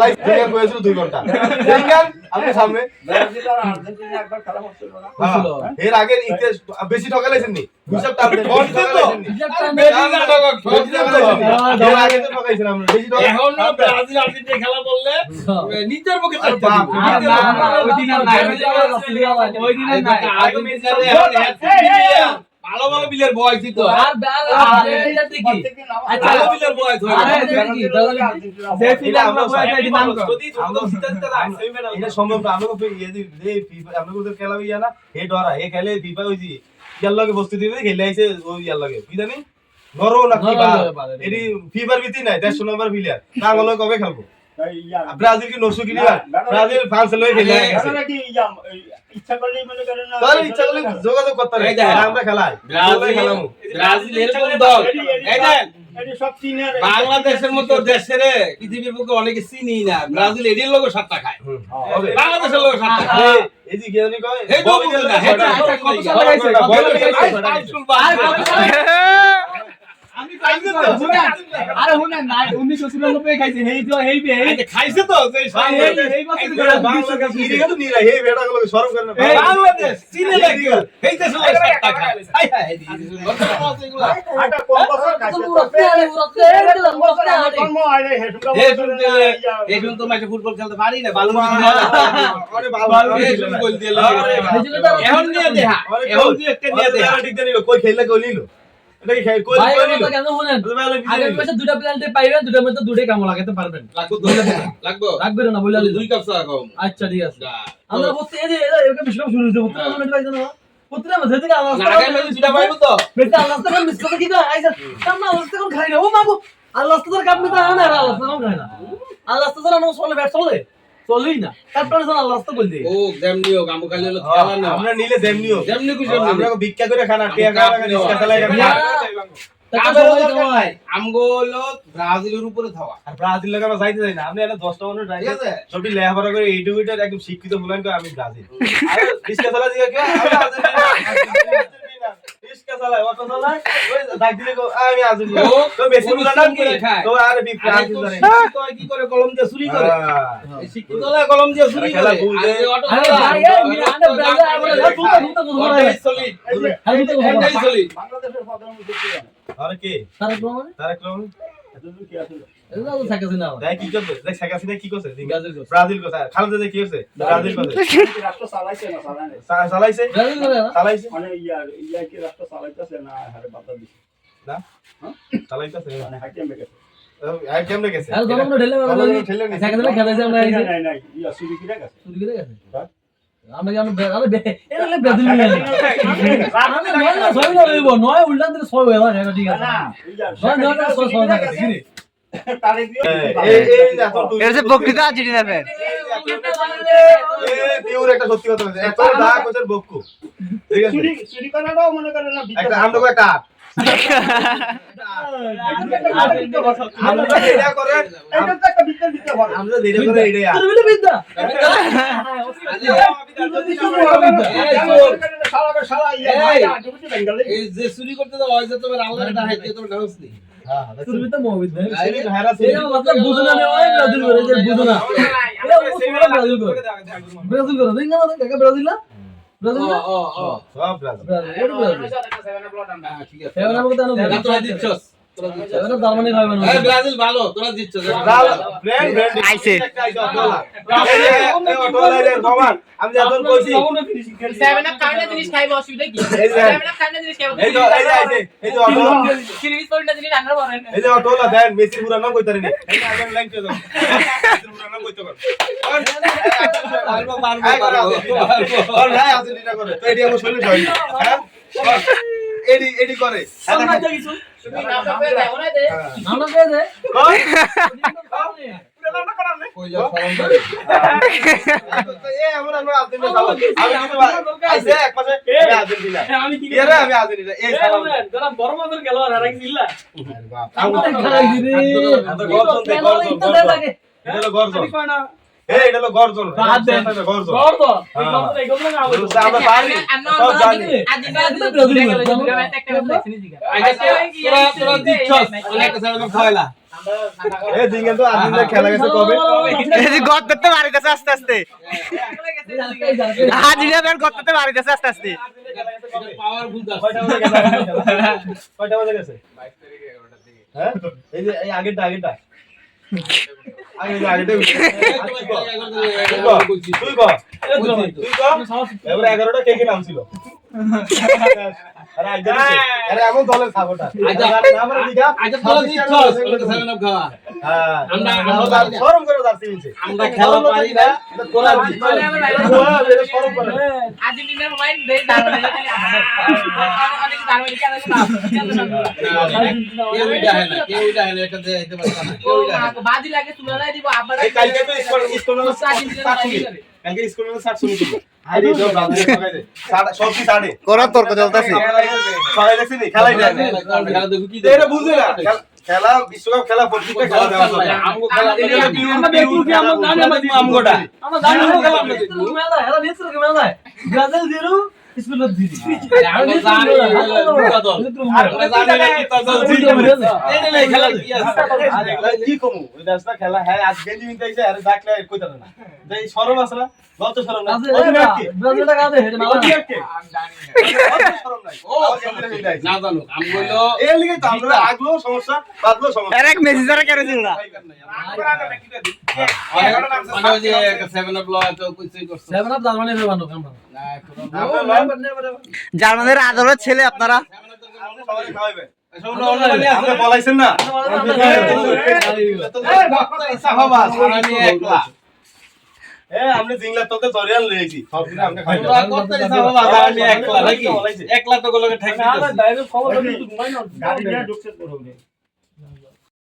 Live দেখে কইছিল 2 ঘন্টা দেখেন আপনি সামনে ব্রাজিল আর আর্জেন্টিনা একবার খেলা হচ্ছিল না এর আগে ইতিহাস বেশি ঠকাইছেন নি হিসাব টান দেন বলতে তো এর আগে তো ঠকাইছেন আমরা বেশি ঠকাই এখন না ব্রাজিল আর্জেন্টিনা খেলা বললে নিজের পক্ষে চাইতে ওই দিন আর নাই ওই দিন আর নাই আগে মেসি ভালো ভালো বিলের বয় ছিল তো আর আর্জেন্টিনা দেখি আচ্ছা ভালো বিলের বয় ধরে এটা আমরা যদি আমরা জিততে না সেমিফাইনাল এটা সম্ভব না আমরা কই এই ফিফা আমরা কোদের খেলা হইয়া না হে ডরা হে খেলে ফিফা হইছি ইয়ার লগে বস্তু দিবে খেলে আইছে ওই ইয়ার লগে কি জানি নরো না কি বা এডি ফিফার ভিতই নাই 150 নম্বর প্লেয়ার কাঙ্গলো কবে খেলবো ব্রাজিল কি নরসু কি নিবা ব্রাজিল ফ্রান্স লগে খেলে নাকি ইচ্ছা করলেই মনে করেন না তাহলে ইচ্ছা করলে যোগাযোগ করতে পারে আমরা খেলাই ব্রাজিল এরকম দল এই দেন এটি সব চীনের বাংলাদেশের মতো দেশের পৃথিবীর বুকে অনেকে চিনি না ব্রাজিল এডির লোক 7 টাকা খায় হবে বাংলাদেশের লোক 7 টাকা খায় এই যে জ্ঞানী কয় এই তো বুঝুন না হেটা কত সালে গেছে আমি খাইছে তো আরে শুনেন না 1996 খাইছে হেই খাইছে তো সেই এই বছর বাংলাদেশ ইরিগা তো নিরা হে বেটা গুলো শরম করে না বাংলাদেশ চিনে লাগি এই দেশের লোক 7 টাকা খায় হাই হাই এগুলা আটা কোন বছর খাইছে কর্ম আইলে হেটুকা এখন তো মাঝে ফুটবল খেলতে পারি না ভালো আরে ভালো গোল দিয়ে এখন নিয়ে দেখা এখন তুই একটা নিয়ে দেখা ঠিক জানি কই খেললে কই নিলো এটা কি কই ভাই কই কথা নিলো কেন শুনেন আগের মাসে দুটো প্ল্যান্টে পাইবেন দুটোর মধ্যে দুটোই কাম লাগাতে পারবেন লাগবো রাখবেন না বইলা দুই কাপ চা খাও আচ্ছা ঠিক আছে আমরা বলতে এই যে এরকম বিশ্বকাপ শুরু হইছে বলতে আমরা পাইছ না পুত্রা মধ্যে থেকে আওয়াজ লাগাই মানে দুটা পাইবো তো বেটা আল্লাহ তাআলা মিস করে কি কয় আইসা সামনে আল্লাহ তাআলা খাই না ও মাগো আল্লাহ তাআলা কাপ মিটা না আল্লাহ তাআলা খাই না আল্লাহ তাআলা আমরা চলে ব্যাট চলে চলেই না তারপরে যখন আল্লাহ তাআলা বল দে ও যেমনিও গামু খালি হলো খেলা না আমরা নিলে যেমনিও যেমনি খুশি আমরা ভিক্ষা করে খানা টিয়া খাওয়া রিস্কা চালাই আমগোলো ব্রাজিলের উপরে থাওয়া আর ব্রাজিল লাগে আমরা যাইতে যাই না আপনি এটা 10টা মানুষ ঠিক আছে সবটি লেখাপড়া করে এইটুকুটা একদম শিক্ষিত বলেন কই আমি ব্রাজিল আরে রিস্কা চালা দিকে কি আমরা আর্জেন্টিনা রিস্কা চালায় অটো চালায় ওই দাগ দিলে আমি আর্জেন্টিনা তো বেশি বুঝা না কি তো আরে বি ব্রাজিল ধরে তো কি করে কলম দিয়ে চুরি করে শিক্ষিত হলে কলম দিয়ে চুরি করে আরে অটো আরে ভাই এই মিরান্ডা ব্রাজিল আমরা ফুটা চলি চলি বাংলাদেশের প্রধানমন্ত্রী কি আরে কি তারেক রহমান তারেক রহমান এতদিন কি আছে দেখ কি করবে দেখ সাকাসিনা কি করছে ব্রাজিল করছে। ব্রাজিল কথা খালেদা যে কি করছে ব্রাজিল করছে রাষ্ট্র চালাইছে না চালানে চালাইছে ব্রাজিল করে না চালাইছে মানে ইয়া কি রাষ্ট্র চালাইতেছে না হারে বাতা দিছে না চালাইছে মানে হাকিম বেগেছে আর কেমনে গেছে আর জনগণ ঢেলে ঠেলে নিছে। সাকাসিনা খেলাইছে আমরা এই যে নাই নাই ইয়া সুরি কি গেছে চুরি করে গেছে আমরা জানো আরে এটা হলো ব্রাজিল নিয়ে আমি নয় ছয় না লইব নয় উল্টা দিলে ছয় হয়ে যাবে এটা ঠিক আছে না ইয়া নয় নয় ছয় না কি রে তারিখ দিও এই না তো তুই এর যে বক্তৃতা আর্জেন্টিনা ফ্যান এই পিওর একটা সত্যি কথা বলছে এত দা কোচের বক্কু ঠিক আছে চুরি করাটাও মনে করে না একটা আমরা একটা আমরা এটা করে এটা তো একটা বিদ্যার ভিতরে ভরা আমরা যেটা করে এটাই তোর বলে বিদ্যা শালা শালা ইয়া জুবিতে বেঙ্গলি এই যে চুরি করতে দাও হয় যে তোমার আল্লাহর এটা হাইতে তোমার ডান্স নেই হ্যাঁ তোর বিদ্যা মহাবিদ্যা এই ভাইরা এই मतलब বুঝো না ওই ব্রাজিল করে যে বুঝো না এটা ব্রাজিল করে ব্রাজিল করে দেখ না কাকা ব্রাজিল না ব্রাজিল না সব ব্রাজিল ঠিক আছে এবার আমাকে জানো তোরা দিচ্ছস এবার জার্মানি খাবে না এই ব্রাজিল ভালো তোরা দিচ্ছস ব্র্যান্ড আইছে। আমি যখন কইছি 7 আপ কার্ডে জিনিস খাইবো অসুবিধা কি 7 আপ কার্ডে জিনিস খাইবো এই যে আইছে এই যে অটো সিরিজ পয়েন্টটা জিনিস রান্না করেন এই যে অটোলা দেন মেসি পুরা নাম কইতারি নি এই যে আগে লাইন করে দাও মেসি পুরা নাম কইতে পার পারবো পারবো আর নাই আর্জেন্টিনা করে তো এডি আমার শৈলী হয় হ্যাঁ এডি করে আমরা যা কিছু তুমি নাম করে দাও না দে আমরা কে দে কই যা ফরম করে এ আমরা আর্জেন্টিনা খাবো আমি কিন্তু আইছে এক পাশে আর্জেন্টিনা আমি কি এরা আমি আর্জেন্টিনা এই সালাম যারা বড় মাদের খেলোয়াড় আর কিল্লা আমরা খারাই দিবে এটা হলো গর্জন এই এটা হলো গর্জন গর্জন গর্দ এই গর্দ না আমরা পারি সব জানি তোরা দিচ্ছস অনেক সারা খাওয়াইলা এ জিঙ্গেল তো আদিন খেলা গেছে কবে এই যে গদ করতে বাড়িতেছে আস্তে আস্তে হাজিরা বের করতে বাড়িতেছে আস্তে আস্তে পাওয়ারফুল দাস কয়টা বাজে গেছে হ্যাঁ এই যে এই আগেরটা আগে তুই কর এবারে 11টা কে কে নাম ছিল আরে আইজা আরে এমন দলের ছাগলটা আমরা দিগা আজ বলে দিছস 7 আপ খাওয়া হ্যাঁ আমরা শরম করে যাচ্ছি নিচে আমরা খেলা পারি না তোরা শরম করে আর্জেন্টিনার মাইন্ড দেই দাঁড়ানো অনেক দাঁড়ানো কেন কেউ এটা হয় না এটা দিতে পারছ না কেউ এটা হয় না। বাজি লাগে তুলনায় দিব আবার এই কালকে তো স্কুলে 60 কালকে স্কুলে 60 ছিল আরে তো ব্রাজিল সবাই দে সবকি সাড়ে কোরা তর্ক চলতেছে সবাই দেখছিস খেলাই যায় না আমরা খেলা দেখব কি এটা বুঝে না খেলা বিশ্বকাপ খেলা প্রত্যেকটা খেলা দেওয়া হবে আমগো খেলা আমরা দেখব কি আমরা জানি আমরা আমগোটা আমরা জানি খেলা আমরা দেখব মেলা এরা নেতৃত্ব কি মেলা ব্রাজিল 0 স্পেন 0 আমরা জানি দুটো দল আমরা জানি কি দল জিতবে এই না খেলা কি আছে আর এগুলা কি কমু ওই দেশটা খেলা হ্যাঁ আজ গেঞ্জি মিনতে আইছে আরে ডাকলে কইতা না এই শরম আছে না গত শরম না অধিনায়ক কি ব্রাজিলটা কাঁদে হেডে মালা অধিনায়ক কি গত শরম নাই ও না জানো আম কইলো এর লিগে তো আমরা আগলো সমস্যা বাদলো সমস্যা এর এক মেসেজ আর কেন ছিল না মানে ওই যে 7 আপ লয় তো কিছুই করছ 7 আপ জার্মানি রে বানো আমরা না কোনো জার্মানের আদরের ছেলে আপনারা সবাই খাওয়াইবে আপনি বলাইছেন না আমি একলা আপনি জিংলা তোকে জরিয়ান লইছি সব দিন আপনি খাইবেন তোরা করতে দিছ বাবা আমি একলা নাকি একলা তো গুলোকে ঠেক দিতেছি ডাইরেক্ট খবর গাড়ি নিয়ে ঢুকছে তোর